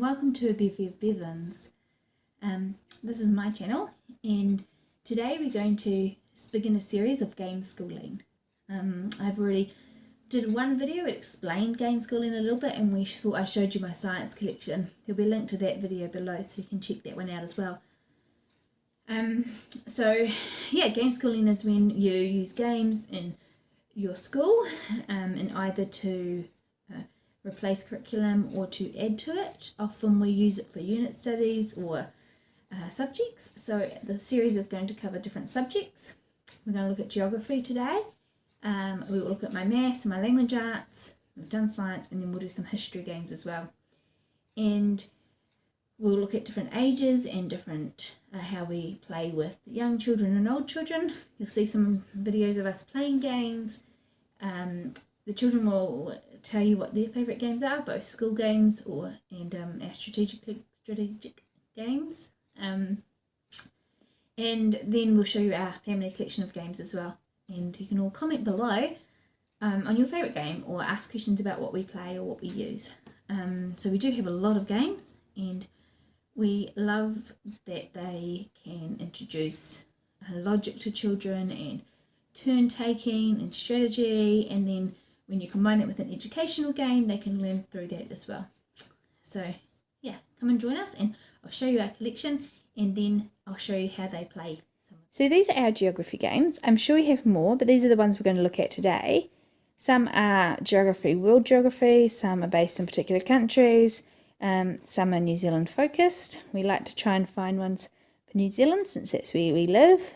and welcome to a Bevy of Bevins. This is my channel, and today we're going to begin a series of game schooling. I've already did one video, it explained game schooling a little bit, and we thought I showed you my science collection. There'll be a link to that video below so you can check that one out as well. Game schooling is when you use games in your school in either to replace curriculum or to add to it. Often we use it for unit studies or subjects. So the series is going to cover different subjects. We're going to look at geography today. We will look at my maths, my language arts, we've done science, and then we'll do some history games as well. And we'll look at different ages and different how we play with young children and old children. You'll see some videos of us playing games. The children will tell you what their favourite games are, both school games and our strategic games. And then we'll show you our family collection of games as well. And you can all comment below on your favourite game or ask questions about what we play or what we use. So we do have a lot of games, and we love that they can introduce logic to children and turn taking and strategy, and then when you combine that with an educational game, they can learn through that as well. So yeah, come and join us and I'll show you our collection, and then I'll show you how they play. So these are our geography games. I'm sure we have more, but these are the ones we're going to look at today. Some are geography, world geography, some are based in particular countries, some are New Zealand focused. We like to try and find ones for New Zealand since that's where we live.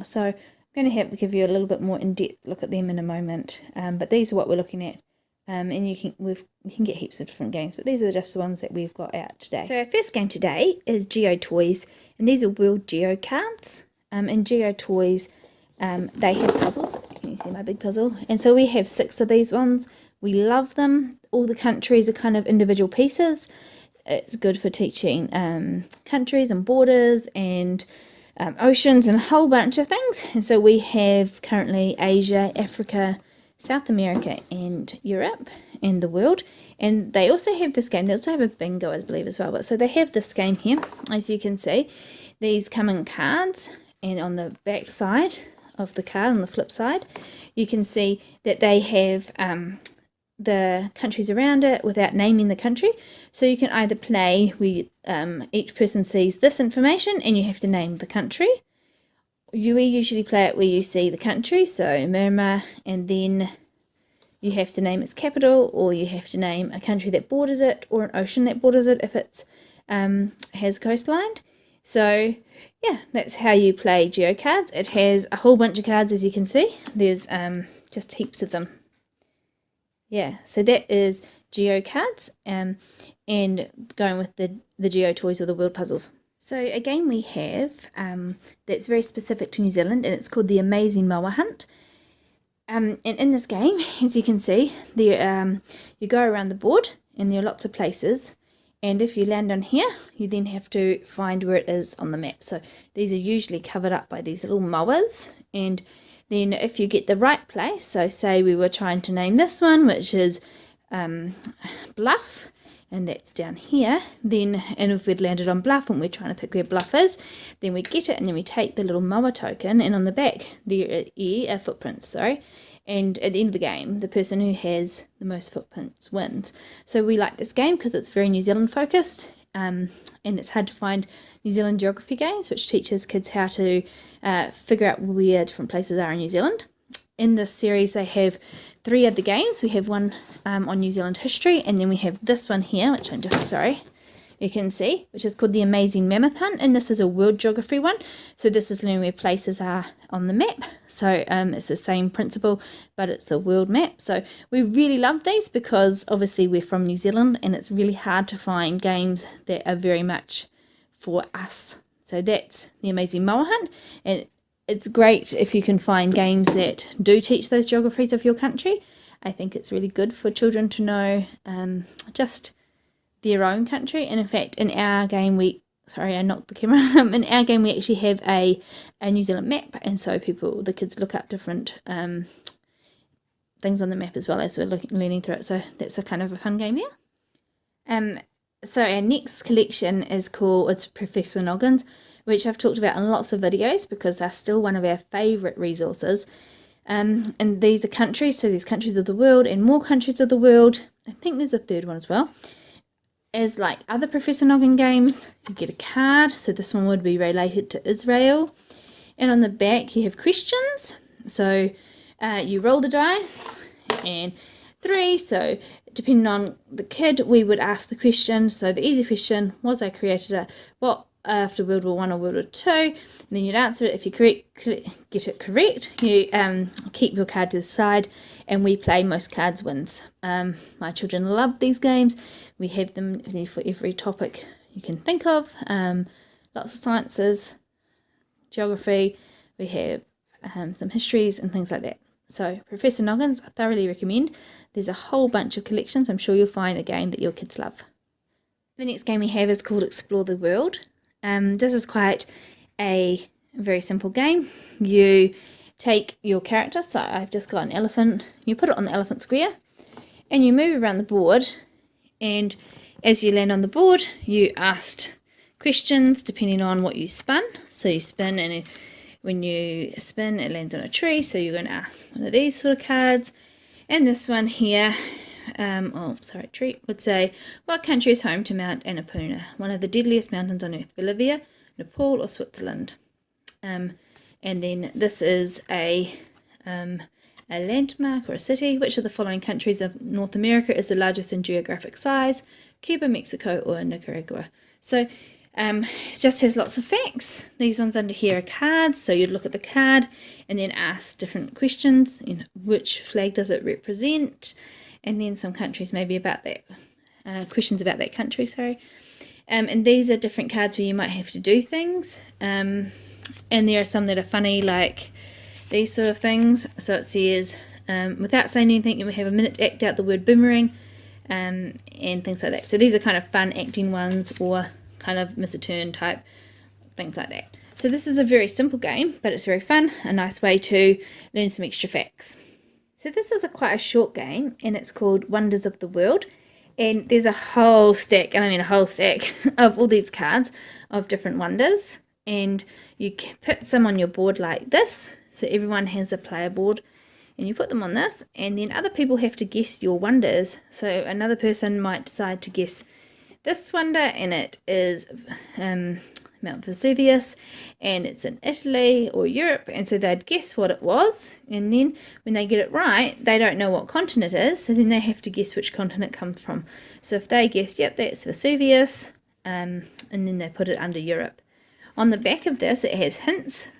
So I'm going to give you a little bit more in-depth look at them in a moment, but these are what we're looking at, and you can get heaps of different games, but these are just the ones that we've got out today. So our first game today is Geo Toys, and these are World Geo cards. In Geo Toys, they have puzzles. Can you see my big puzzle? And so we have 6 of these ones. We love them. All the countries are kind of individual pieces. It's good for teaching countries and borders and oceans and a whole bunch of things. And so we have currently Asia, Africa, South America and Europe and the world. And they also have this game. They also have a bingo, I believe, as well. But so they have this game here, as you can see. These come in cards, and on the back side of the card, on the flip side, you can see that they have the countries around it without naming the country. So you can either play where each person sees this information and you have to name the country. We usually play it where you see the country, so Myanmar, and then you have to name its capital, or you have to name a country that borders it or an ocean that borders it if it has coastline. So yeah, that's how you play Geo cards. It has a whole bunch of cards, as you can see. There's just heaps of them. Yeah, so that is Geo cards, and going with the Geo Toys or the World Puzzles. So a game we have that's very specific to New Zealand, and it's called the Amazing Malwa Hunt. And in this game, as you can see, there you go around the board, and there are lots of places. And if you land on here, you then have to find where it is on the map. So these are usually covered up by these little moas. And then if you get the right place, so say we were trying to name this one, which is Bluff, and that's down here, and if we'd landed on Bluff and we're trying to pick where Bluff is, then we get it, and then we take the little moa token, and on the back there are footprints, sorry. And at the end of the game, the person who has the most footprints wins. So we like this game because it's very New Zealand focused, and it's hard to find New Zealand geography games, which teaches kids how to figure out where different places are in New Zealand. In this series, they have 3 other games. We have one on New Zealand history, and then we have this one here, which you can see, which is called the Amazing Mammoth Hunt, and this is a world geography one. So this is learning where places are on the map. So it's the same principle, but it's a world map. So we really love these because obviously we're from New Zealand, and it's really hard to find games that are very much for us. So that's the Amazing Malwa Hunt, and it's great if you can find games that do teach those geographies of your country. I think it's really good for children to know just their own country. And in fact, in our game I knocked the camera. In our game we actually have a New Zealand map, and so the kids look up different things on the map as well as we're learning through it. So that's a kind of a fun game there. So our next collection is called, it's Professor Noggins, which I've talked about in lots of videos because they're still one of our favourite resources. And these are countries, so there's countries of the world and more countries of the world. I think there's a third one as well. As like other Professor Noggin games, you get a card, so this one would be related to Israel. And on the back you have questions, so you roll the dice and 3, so depending on the kid we would ask the question. So the easy question was, I created a what after World War I or World War II, and then you'd answer it. If you get it correct, you keep your card to the side, and we play most cards wins. My children love these games. We have them for every topic you can think of. Lots of sciences, geography, we have some histories and things like that. So Professor Noggins, I thoroughly recommend. There's a whole bunch of collections. I'm sure you'll find a game that your kids love. The next game we have is called Explore the World. This is quite a very simple game. You take your character, so I've just got an elephant, you put it on the elephant square and you move around the board, and as you land on the board you asked questions depending on what you spun. So you spin, and when you spin it lands on a tree, so you're going to ask one of these sort of cards. And this one here, tree would say, what country is home to Mount Annapurna, one of the deadliest mountains on earth, Bolivia, Nepal or Switzerland? And then this is a landmark or a city. Which of the following countries of North America is the largest in geographic size? Cuba, Mexico or Nicaragua? So it just has lots of facts. These ones under here are cards, so you'd look at the card and then ask different questions. You know, which flag does it represent? And then some countries maybe about that, questions about that country, sorry. And these are different cards where you might have to do things. And there are some that are funny, like these sort of things. So it says, without saying anything, you will have a minute to act out the word boomerang, and things like that. So these are kind of fun acting ones, or kind of miss a turn type, things like that. So this is a very simple game, but it's very fun, a nice way to learn some extra facts. So this is quite a short game, and it's called Wonders of the World. And there's a whole stack, and I mean a whole stack, of all these cards of different wonders. And you put some on your board like this. So everyone has a player board, and you put them on this, and then other people have to guess your wonders. So another person might decide to guess this wonder, and it is Mount Vesuvius, and it's in Italy or Europe, and so they'd guess what it was, and then when they get it right, they don't know what continent it is, so then they have to guess which continent it comes from. So if they guess, yep, that's Vesuvius, and then they put it under Europe. On the back of this, it has hints,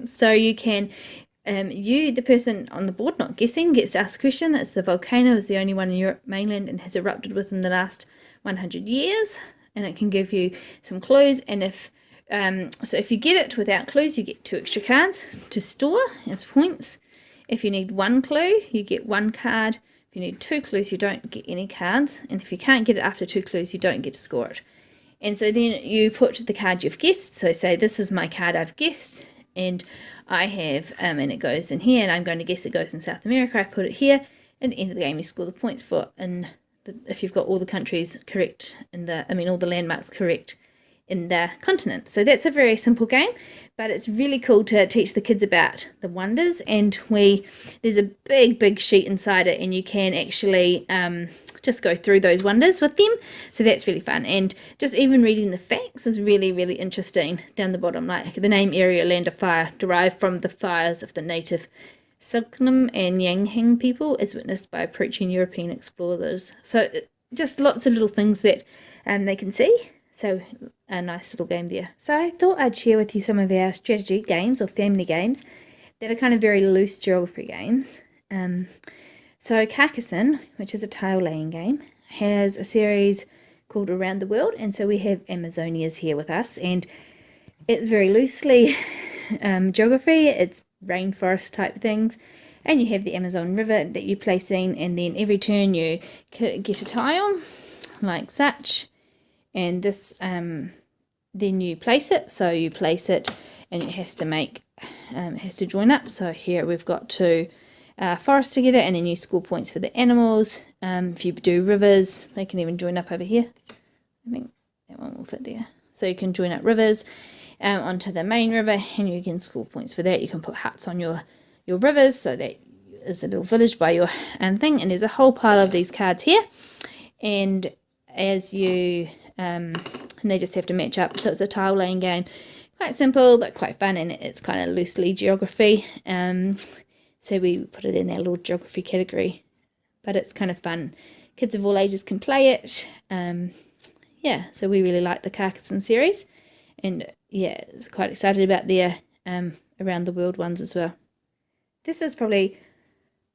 so you can, the person on the board not guessing gets to ask a question. It's the volcano is the only one in Europe mainland and has erupted within the last 100 years, and it can give you some clues. And if you get it without clues, you get 2 extra cards to store as points. If you need 1 clue, you get 1 card. If you need 2 clues, you don't get any cards, and if you can't get it after 2 clues, you don't get to score it. And so then you put the card you've guessed, so say this is my card I've guessed, and I have and it goes in here, and I'm going to guess it goes in South America. I put it here. At the end of the game you score the points for, and if you've got all the countries correct in all the landmarks correct in the continent. So that's a very simple game, but it's really cool to teach the kids about the wonders. And there's a big sheet inside it, and you can actually just go through those wonders with them. So that's really fun. And just even reading the facts is really interesting down the bottom, like the name area land of fire derived from the fires of the native Sikkim and Yanghang people, as witnessed by approaching European explorers. So just lots of little things that they can see. So a nice little game there. So I thought I'd share with you some of our strategy games or family games that are kind of very loose geography games. So Carcassonne, which is a tile-laying game, has a series called Around the World, and so we have Amazonia's here with us, and it's very loosely geography. It's rainforest type things, and you have the Amazon River that you place in, and then every turn you get a tile like such, and this then you place it. So you place it, and it has to join up. So here we've got 2 forests together, and then you score points for the animals. If you do rivers, they can even join up over here I think that one will fit there. So you can join up rivers onto the main river, and you can score points for that. You can put huts on your rivers, so that is a little village by your thing. And there's a whole pile of these cards here, and as you and they just have to match up. So it's a tile laying game, quite simple but quite fun, and it's kind of loosely geography. So we put it in our little geography category, but it's kind of fun. Kids of all ages can play it. Yeah, so we really like the Carcassonne series, and yeah, it's quite excited about their around the world ones as well. This is probably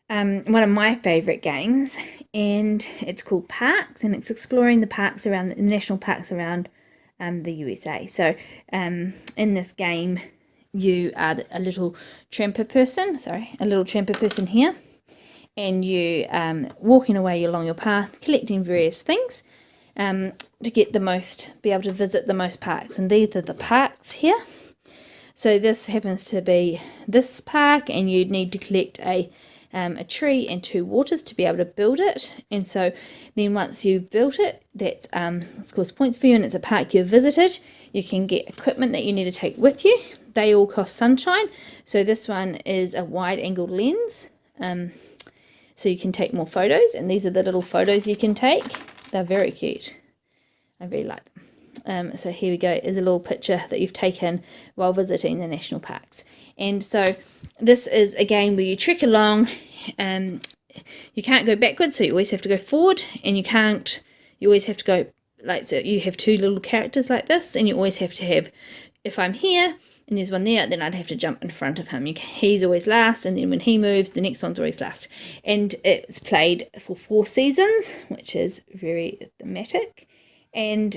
one of my favourite games, and it's called Parks, and it's exploring the parks around the national parks around the USA. So in this game, you are a little tramper person, here, and you walking away along your path, collecting various things to get be able to visit the most parks. And these are the parks here. So this happens to be this park, and you'd need to collect a tree and 2 waters to be able to build it. And so then once you've built it, that scores points for you, and it's a park you've visited. You can get equipment that you need to take with you. They all cost sunshine. So this one is a wide angle lens, so you can take more photos, and these are the little photos you can take. They're very cute. I really like them. So here we go, is a little picture that you've taken while visiting the national parks. And so this is a game where you trek along. You can't go backwards, so you always have to go forward, and you always have to go, like, so you have 2 little characters like this, and you always have to have, if I'm here and there's one there, then I'd have to jump in front of him. He's always last, and then when he moves, the next one's always last. And it's played for 4 seasons, which is very thematic. And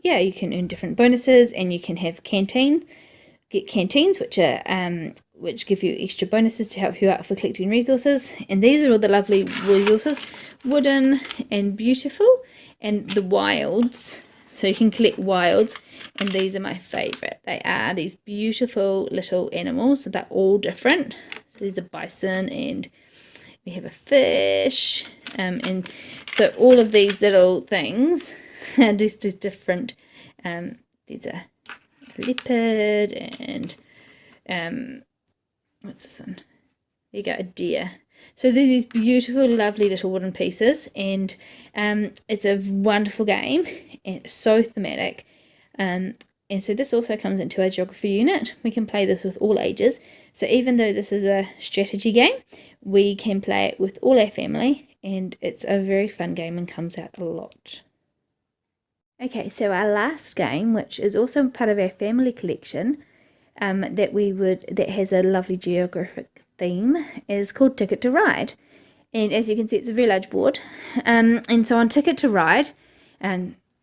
yeah, you can earn different bonuses, and you can have get canteens, which are which give you extra bonuses to help you out for collecting resources. And these are all the lovely resources, wooden and beautiful, and the wilds. So you can collect wilds, and these are my favourite. They are these beautiful little animals. So they're all different. So there's a bison, and we have a fish, and so all of these little things are just different. There's a leopard, and what's this one? There you go, a deer. So there's these beautiful, lovely little wooden pieces, and it's a wonderful game, and it's so thematic. And so this also comes into our geography unit. We can play this with all ages. So even though this is a strategy game, we can play it with all our family, and it's a very fun game and comes out a lot. Okay, so our last game, which is also part of our family collection, that has a lovely geographic theme, is called Ticket to Ride. And as you can see, it's a very large board. And so on Ticket to Ride,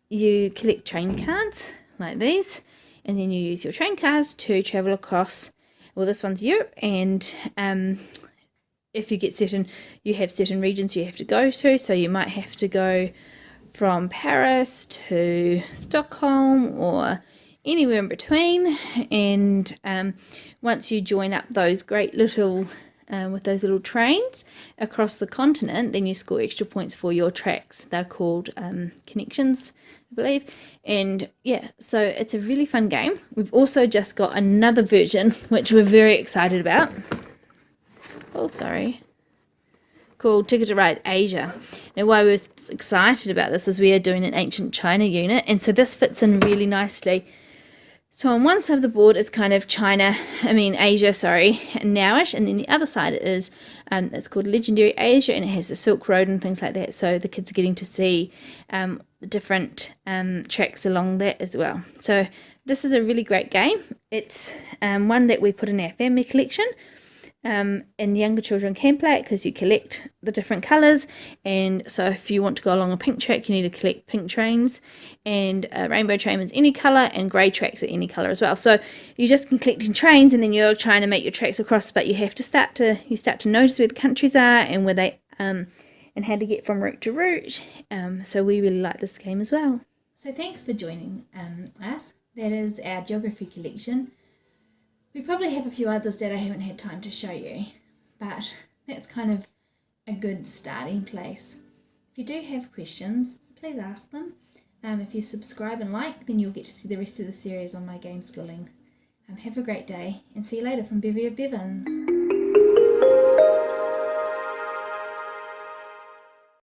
you collect train cards like these, and then you use your train cards to travel across. Well, this one's Europe, and if you get you have certain regions you have to go through. So you might have to go from Paris to Stockholm or anywhere in between. And once you join up those great little with those little trains across the continent, then you score extra points for your tracks. They're called connections, I believe. And yeah, so it's a really fun game. We've also just got another version which we're very excited about. Oh, sorry. Called Ticket to Ride Asia. Now, why we're excited about this is we are doing an ancient China unit, and so this fits in really nicely. So on one side of the board is kind of Asia, nowish, and then the other side is it's called Legendary Asia, and it has the Silk Road and things like that. So the kids are getting to see the different tracks along that as well. So this is a really great game. It's one that we put in our family collection. And younger children can play it because you collect the different colours. And so if you want to go along a pink track, you need to collect pink trains, and a rainbow train is any colour, and grey tracks are any colour as well. So you just can collecting trains, and then you're trying to make your tracks across, but you have to start to notice where the countries are and where they and how to get from route to route. So we really like this game as well. So thanks for joining us. That is our geography collection. We probably have a few others that I haven't had time to show you, but that's kind of a good starting place. If you do have questions, please ask them. If you subscribe and like, then you'll get to see the rest of the series on my Gameschooling. Have a great day, and see you later from Bevy of Bevins.